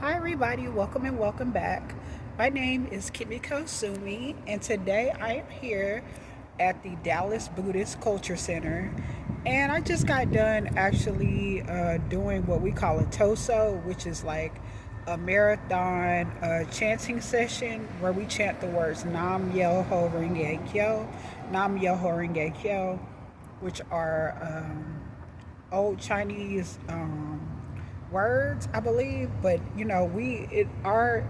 Hi everybody, welcome and welcome back. My name is Kimiko Sumi, and today I am here at the Dallas Buddhist-Culture Center. And I just got done actually doing what we call a TOSO, which is like a marathon chanting session where we chant the words Nam Myoho Renge Kyo, Nam Myoho Renge Kyo, which are old Chinese words, I believe. But our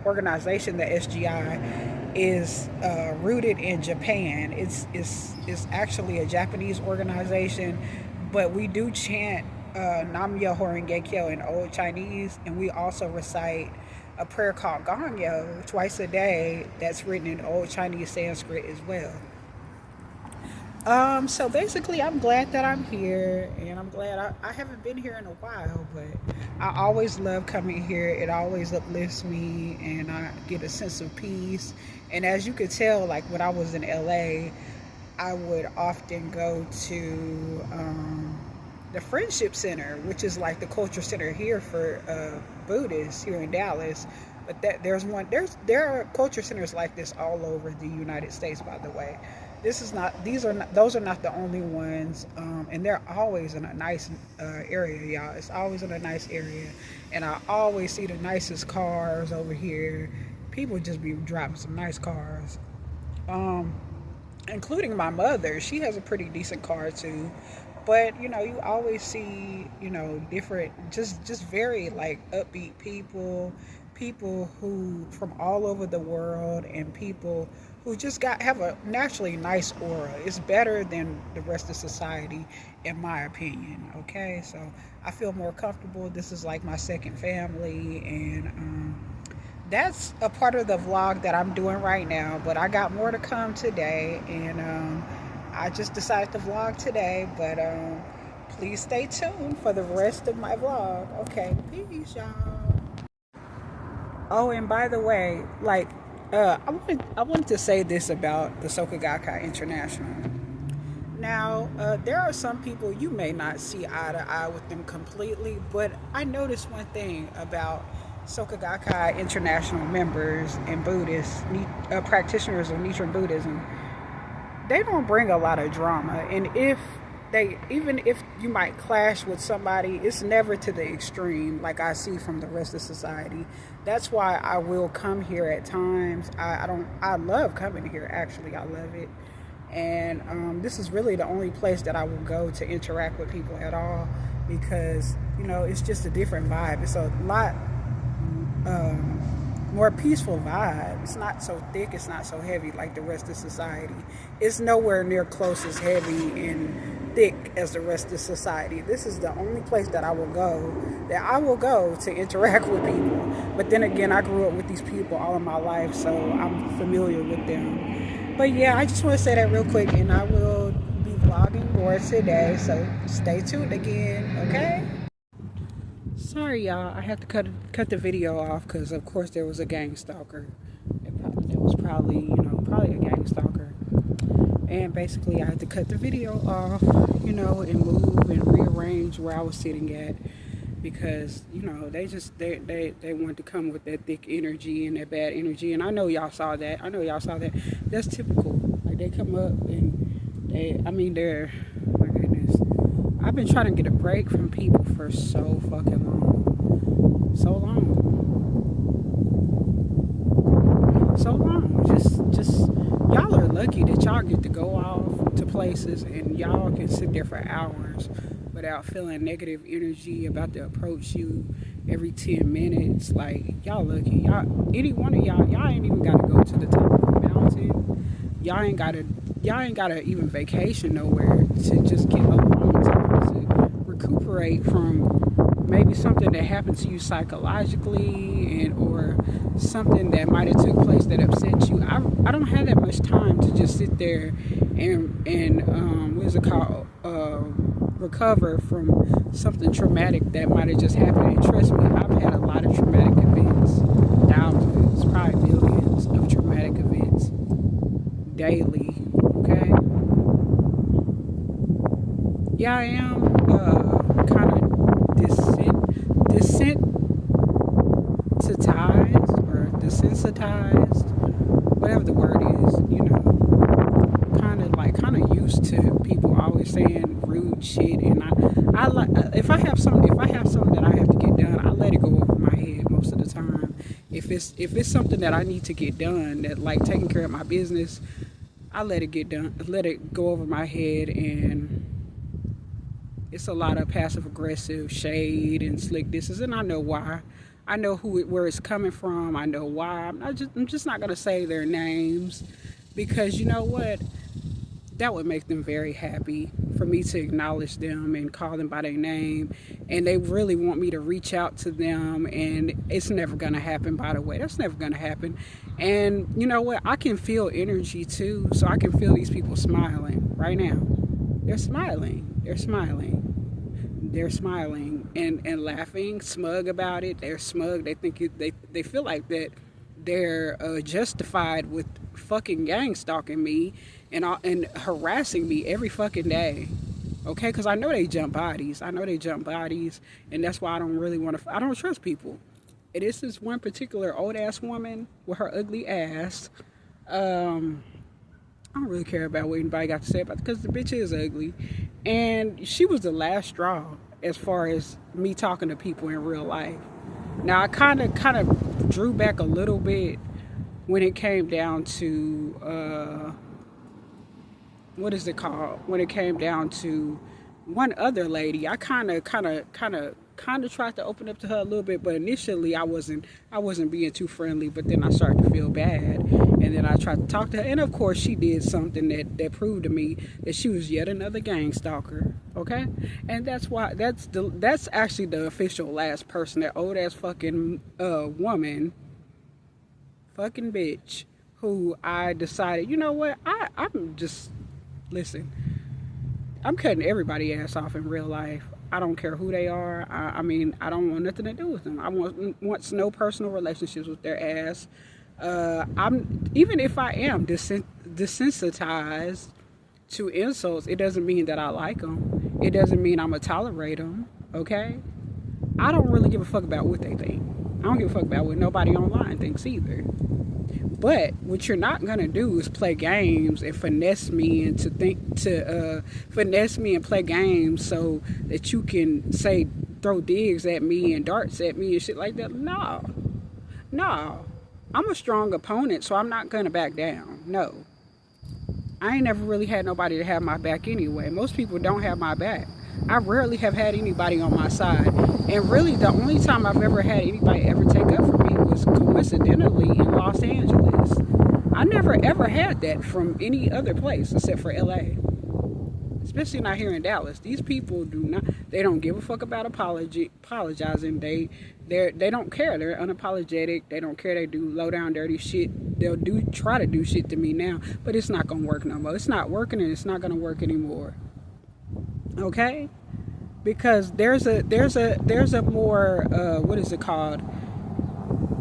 organization, the SGI, is rooted in Japan. It's actually a Japanese organization, but we do chant Nam Myoho Renge Kyo in Old Chinese, and we also recite a prayer called Gongyo twice a day. That's written in Old Chinese Sanskrit as well. So basically, I'm glad that I'm here, and I'm glad I haven't been here in a while, but I always love coming here. It always uplifts me, and I get a sense of peace. And as you could tell, like when I was in LA, I would often go to the Friendship Center, which is like the culture center here for Buddhists here in Dallas. But there are culture centers like this all over the United States, by the way. This is not these are not those are not the only ones, and they're always in a nice area, y'all. It's always in a nice area, and I always see the nicest cars over here. People just be driving some nice cars, um, including my mother. She has a pretty decent car too. But you always see different, just very like upbeat people, people who from all over the world, and people who just got have a naturally nice aura. It's better than the rest of society, in my opinion. Okay, so I feel more comfortable. This is like my second family, and that's a part of the vlog that I'm doing right now. But I got more to come today, and I just decided to vlog today. But please stay tuned for the rest of my vlog. Okay, peace, y'all. Oh, and by the way, like, I wanted to say this about the Soka Gakkai International. Now, there are some people you may not see eye to eye with them completely, but I noticed one thing about Soka Gakkai International members and Buddhists, practitioners of Nichiren Buddhism. They don't bring a lot of drama, and even if you might clash with somebody, it's never to the extreme like I see from the rest of society. That's why I will come here at times. I love coming here, actually. I love it. And this is really the only place that I will go to interact with people at all, because it's just a different vibe. It's a lot more peaceful vibe. It's not so thick, it's not so heavy like the rest of society. It's nowhere near close as heavy and thick as the rest of society. This is the only place that I will go to interact with people. But then again, I grew up with these people all of my life, so I'm familiar with them. But yeah, I just want to say that real quick, and I will be vlogging more today, so stay tuned again, okay? Sorry, y'all. I have to cut the video off because, of course, there was a gang stalker. There was probably a gang stalker, and basically, I had to cut the video off, and move and rearrange where I was sitting at, because they wanted to come with that thick energy and that bad energy, and I know y'all saw that. That's typical. Like, they come up and they're, my goodness. I've been trying to get a break from people for so fucking long. So long. Just y'all are lucky that y'all get to go off to places and y'all can sit there for hours without feeling negative energy about to approach you every 10 minutes. Like, y'all lucky. Any one of y'all ain't even gotta go to the top of the mountain. Y'all ain't gotta even vacation nowhere to just get alone time to recuperate from maybe something that happened to you psychologically, or something that might have took place that upset you. I don't have that much time to just sit there and what is it called, recover from something traumatic that might have just happened. And trust me, I've had a lot of traumatic events, thousands, probably millions of traumatic events daily. Okay, yeah, I am kind of dissent desensitized, whatever the word is, kind of used to people always saying rude shit, and I like if I have something that I have to get done, I let it go over my head most of the time. If it's something that I need to get done, that like taking care of my business, I let it get done, let it go over my head, and it's a lot of passive aggressive shade and slick disses, and I know why. I know where it's coming from. I know why. I'm just not gonna say their names, because you know what? That would make them very happy for me to acknowledge them and call them by their name, and they really want me to reach out to them, and it's never gonna happen. By the way, that's never gonna happen. And you know what? I can feel energy too, so I can feel these people smiling right now. They're smiling. They're smiling and laughing, smug about it. They're smug. They think they feel like that they're justified with fucking gang stalking me and harassing me every fucking day. Okay, because I know they jump bodies. And that's why I don't really want to. I don't trust people. It is this one particular old ass woman with her ugly ass. I don't really care about what anybody got to say about it, because the bitch is ugly, and she was the last straw as far as me talking to people in real life. Now I kind of drew back a little bit when it came down to what is it called? When it came down to one other lady, I kind of tried to open up to her a little bit, but initially I wasn't being too friendly. But then I started to feel bad, and then I tried to talk to her, and of course she did something that proved to me that she was yet another gang stalker. Okay, and that's actually the official last person, that old ass fucking woman, fucking bitch, who I decided, you know what, I'm just listen. I'm cutting everybody ass off in real life. I don't care who they are. I mean, I don't want nothing to do with them. I want no personal relationships with their ass. Even if I am desensitized to insults, it doesn't mean that I like them. It doesn't mean I'm gonna tolerate them. Okay? I don't really give a fuck about what they think. I don't give a fuck about what nobody online thinks either. But what you're not gonna do is play games and finesse me and finesse me and play games so that you can say, throw digs at me and darts at me and shit like that. No. I'm a strong opponent, so I'm not gonna back down. No. I ain't never really had nobody to have my back anyway. Most people don't have my back. I rarely have had anybody on my side. And really, the only time I've ever had anybody ever take up for me was coincidentally in Los Angeles. I never ever had that from any other place except for LA. Especially not here in Dallas. These people they don't give a fuck about apologizing. They don't care. They're unapologetic. They don't care. They do low down dirty shit. They'll try to do shit to me now, but it's not gonna work no more. It's not working, and it's not gonna work anymore. Okay? Because there's a more what is it called?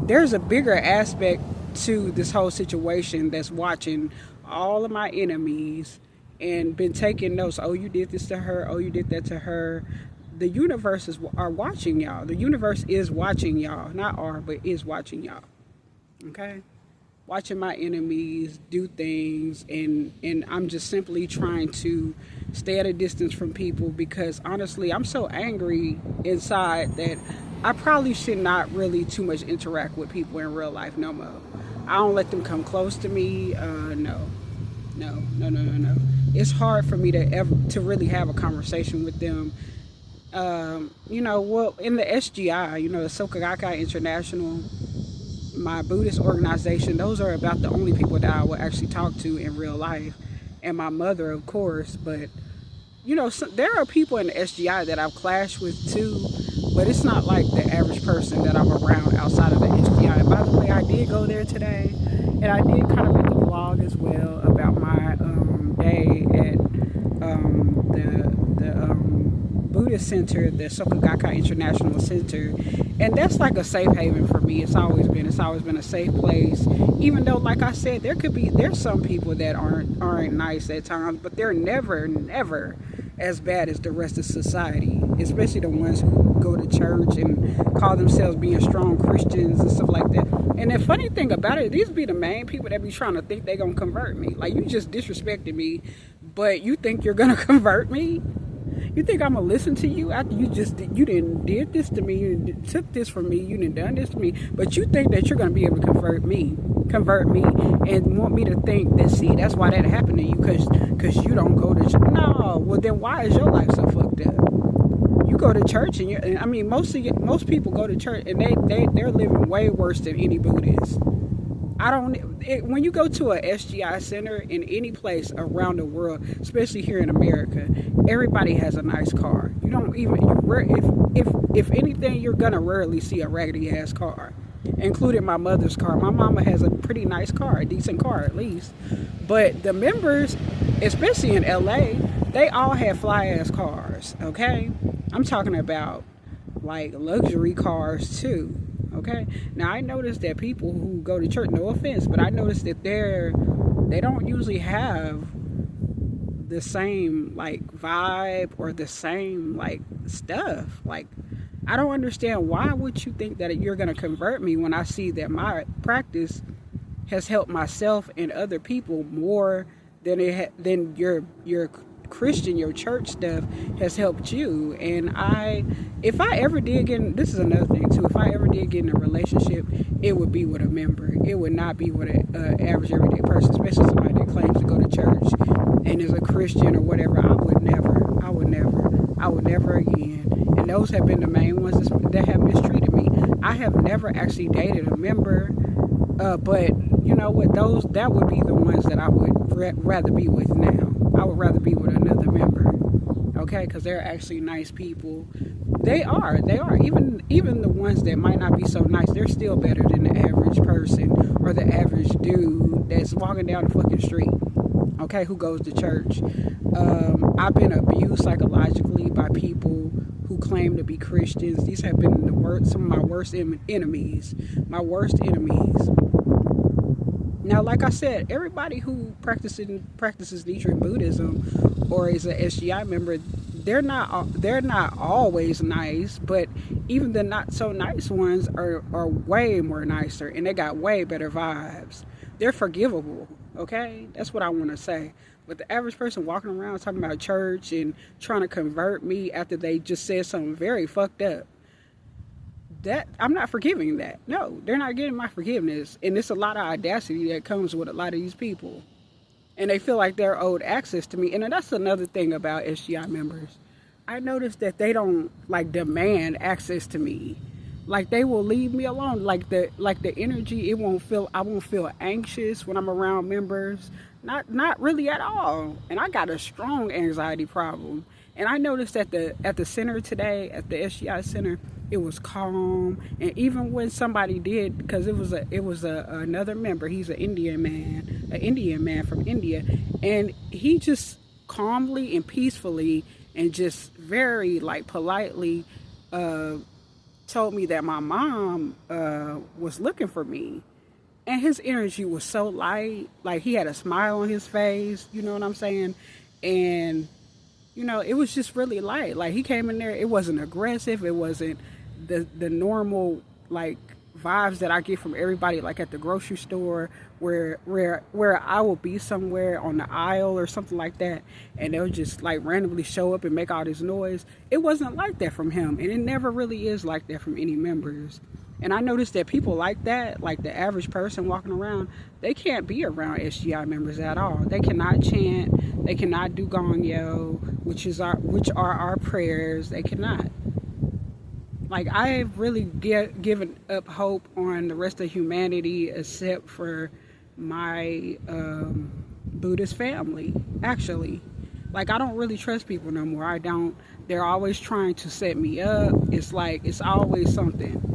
There's a bigger aspect to this whole situation that's watching all of my enemies and been taking notes. Oh, you did this to her. Oh, you did that to her. The universe are watching y'all. The universe is watching y'all. Not are, but is watching y'all. Okay? Watching my enemies do things, and I'm just simply trying to stay at a distance from people, because honestly I'm so angry inside that I probably should not really too much interact with people in real life no more. I don't let them come close to me. No. It's hard for me to really have a conversation with them. Well, in the SGI, the Soka Gakkai International, my Buddhist organization, those are about the only people that I will actually talk to in real life. And my mother, of course. But, there are people in the SGI that I've clashed with too. But it's not like the average person that I'm around outside of the SGI. And by the way, I did go there today. And I did kind of make a vlog as well about my day at the Buddhist Center, the Soka Gakkai International Center. And that's like a safe haven for me. It's always been a safe place. Even though, like I said, there's some people that aren't nice at times, but they're never as bad as the rest of society, especially the ones who go to church and call themselves being strong Christians and stuff like that. And the funny thing about it, these be the main people that be trying to think they gonna convert me. Like, you just disrespected me, but you think you're gonna convert me? You think I'm gonna listen to you after you didn't did this to me, you took this from me, you didn't done this to me, but you think that you're gonna be able to convert me, and want me to think that, see, that's why that happened to you, because you don't go to church. No, well then why is your life so fucked up? You go to church, and I mean, most people go to church and they're living way worse than any Buddhist. When you go to a SGI center in any place around the world, especially here in America, everybody has a nice car. You don't even, if anything, you're gonna rarely see a raggedy ass car, including my mother's car. My mama has a pretty nice car, a decent car at least. But the members, especially in LA, they all have fly ass cars, okay? I'm talking about like luxury cars too. Okay. Now I noticed that people who go to church, no offense, but I noticed that they don't usually have the same like vibe or the same like stuff. Like, I don't understand, why would you think that you're gonna convert me when I see that my practice has helped myself and other people more than than your Christian, your church stuff has helped you. And if I ever did get in, this is another thing too, if I ever did get in a relationship, it would be with a member. It would not be with an average everyday person, especially somebody that claims to go to church and is a Christian or whatever. I would never again. And those have been the main ones that have mistreated me. I have never actually dated a member, but you know what, that would be the ones that I would rather be with now. I would rather be with another member, okay? Because they're actually nice people. They are. Even the ones that might not be so nice, they're still better than the average person or the average dude that's walking down the fucking street, okay, who goes to church. I've been abused psychologically by people who claim to be Christians. These have been some of my worst enemies. My worst enemies. Now, like I said, everybody who practices Nichiren Buddhism or is an SGI member, they're not always nice, but even the not so nice ones are way more nicer, and they got way better vibes. They're forgivable, okay? That's what I want to say. But the average person walking around talking about church and trying to convert me after they just said something very fucked up, that I'm not forgiving that. No, they're not getting my forgiveness. And it's a lot of audacity that comes with a lot of these people. And they feel like they're owed access to me. And that's another thing about SGI members. I noticed that they don't like demand access to me. Like, they will leave me alone. Like the energy, I won't feel anxious when I'm around members. Not really at all. And I got a strong anxiety problem. And I noticed at the center today, at the SGI center, it was calm. And even when somebody did, because it was another member, he's an Indian man from India, and he just calmly and peacefully and just very like politely told me that my mom was looking for me. And his energy was so light, like he had a smile on his face, you know what I'm saying? And you know, it was just really light. Like, he came in there, it wasn't aggressive, it wasn't the normal like vibes that I get from everybody, like at the grocery store, where I will be somewhere on the aisle or something like that, and they'll just like randomly show up and make all this noise. It wasn't like that from him, and it never really is like that from any members. And I noticed that people like that, like the average person walking around, they can't be around SGI members at all. They cannot chant, they cannot do gongyo, which are our prayers. They cannot. Like, I've really given up hope on the rest of humanity except for my Buddhist family, actually. Like, I don't really trust people no more. I don't. They're always trying to set me up. It's like, it's always something.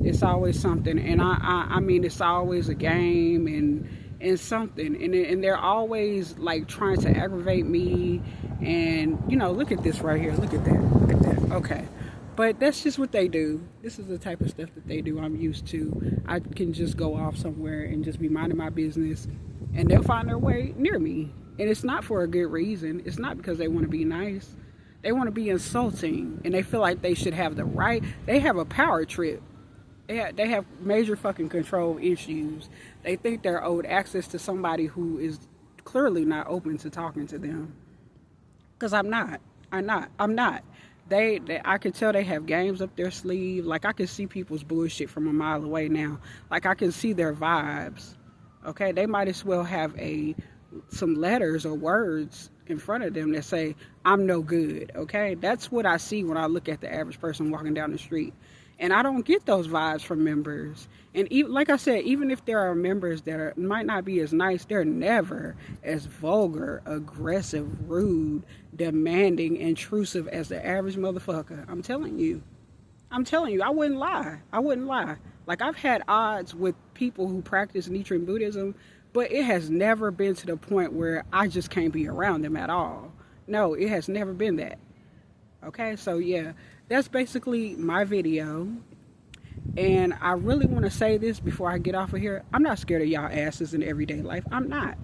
It's always something. And I mean, it's always a game and something. And they're always like trying to aggravate me. And, you know, look at this right here. Look at that. Look at that. Okay. But that's just what they do. This is the type of stuff that they do. I'm used to. I can just go off somewhere and just be minding my business, and they'll find their way near me. And it's not for a good reason. It's not because they want to be nice. They want to be insulting, and they feel like they should have the right. They have a power trip. They have major fucking control issues. They think they're owed access to somebody who is clearly not open to talking to them. Because I'm not. I'm not. I can tell they have games up their sleeve. Like, I can see people's bullshit from a mile away now. Like, I can see their vibes. Okay, they might as well have some letters or words in front of them that say, I'm no good. Okay, that's what I see when I look at the average person walking down the street. And I don't get those vibes from members. And even, like I said, even if there are members that might not be as nice, they're never as vulgar, aggressive, rude, demanding, intrusive as the average motherfucker. I'm telling you, I wouldn't lie. Like, I've had odds with people who practice Nichiren Buddhism, but it has never been to the point where I just can't be around them at all. No, it has never been that. Okay, so yeah, that's basically my video. And I really want to say this before I get off of here. I'm not scared of y'all asses in everyday life. I'm not.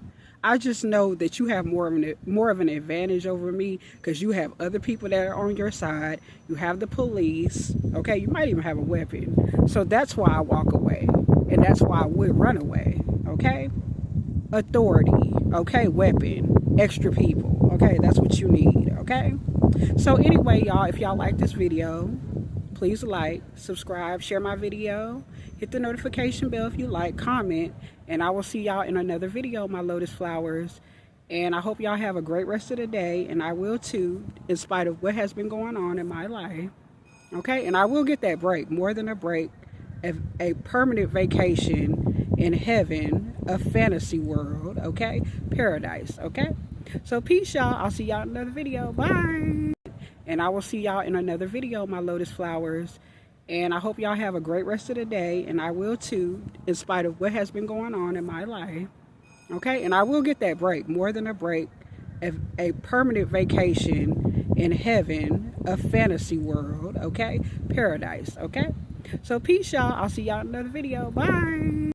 I just know that you have more of an advantage over me because you have other people that are on your side. You have the police. Okay, you might even have a weapon. So that's why I walk away. And that's why I would run away. Okay? Authority. Okay? Weapon. Extra people. Okay? That's what you need. Okay? So anyway, y'all, if y'all like this video, please like, subscribe, share my video, hit the notification bell if you like, comment, and I will see y'all in another video, my lotus flowers. And I hope y'all have a great rest of the day, and I will too, in spite of what has been going on in my life. Okay, and I will get that break, more than a break, a permanent vacation in heaven, a fantasy world, okay, paradise, okay? So peace, y'all. I'll see y'all in another video. Bye. And I will see y'all in another video, my lotus flowers. And I hope y'all have a great rest of the day. And I will too, in spite of what has been going on in my life. Okay? And I will get that break, more than a break, a permanent vacation in heaven, a fantasy world, okay? Paradise, okay? So peace, y'all. I'll see y'all in another video. Bye.